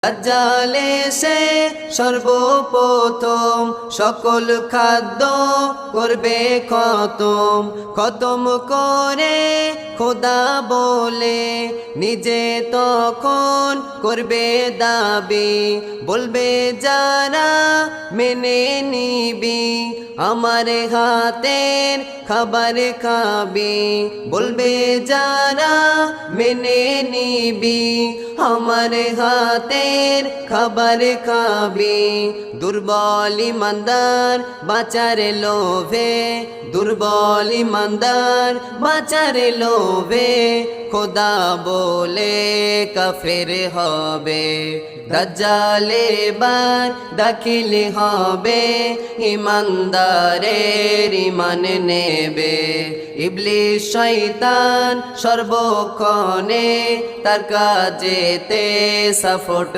দাজ্জাল এসে সর্বপ্রথম সকল খাদ্য করবে খতম, খতম করে খোদা বলে নিজে তখন করবে দাবি, বলবে যারা মেনে নিবি আমার হাতের খাবার খাবি, বলবে যারা মেনে নিবি আমার হাতের খাবার খাবি। দুর্বল ইমানদার বাঁচার লোভে, দুর্বল ইমানদার বাঁচার লোভে খোদা বলে কাফের হবে। দাজ্জাল এবার দাখিল হবে, ইমানদারের ইমান নেবে। ইবলিস শয়তান সর্বক্ষণে তার কাজেতে সাপোর্ট